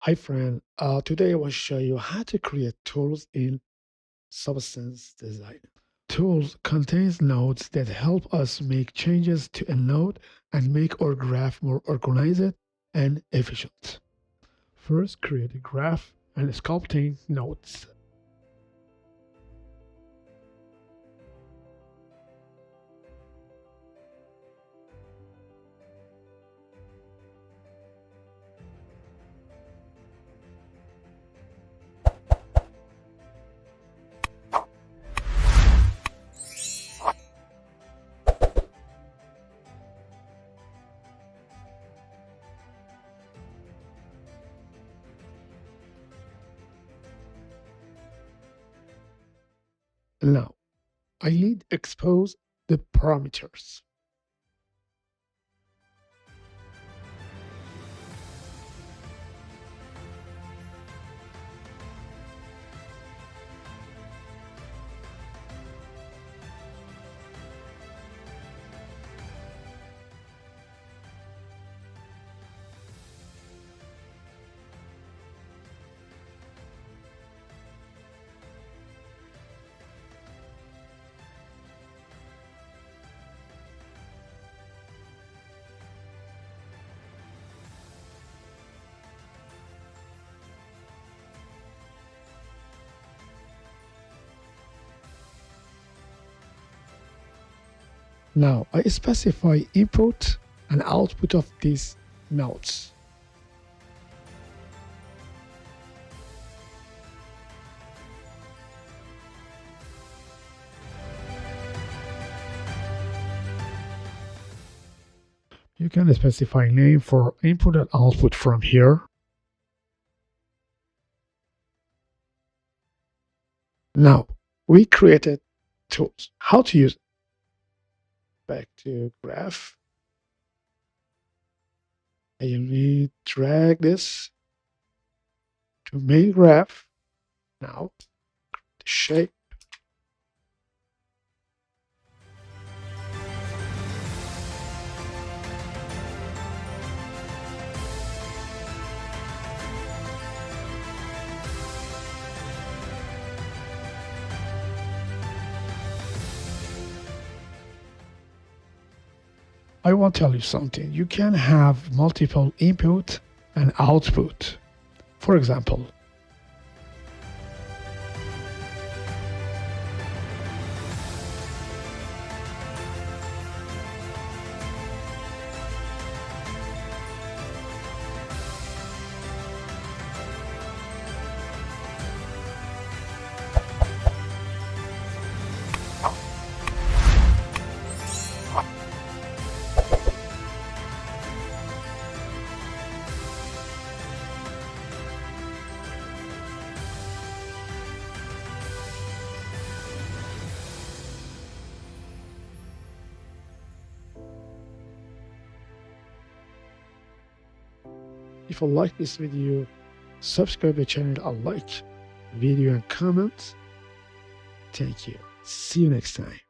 Hi friend, today I want to show you how to create tools in Substance Design. Tools contains nodes that help us make changes to a node and make our graph more organized and efficient. First, create a graph and sculpting nodes. Now, I need to expose the parameters. Now, I specify input and output of these nodes. You can specify name for input and output from here. Now, we created tools. How to use it? Back to graph. And you need to drag this to main graph. Now, the shape. I want to tell you something. You can have multiple input and output. For example, if you like this video, subscribe the channel and like video and comment. Thank you. See you next time.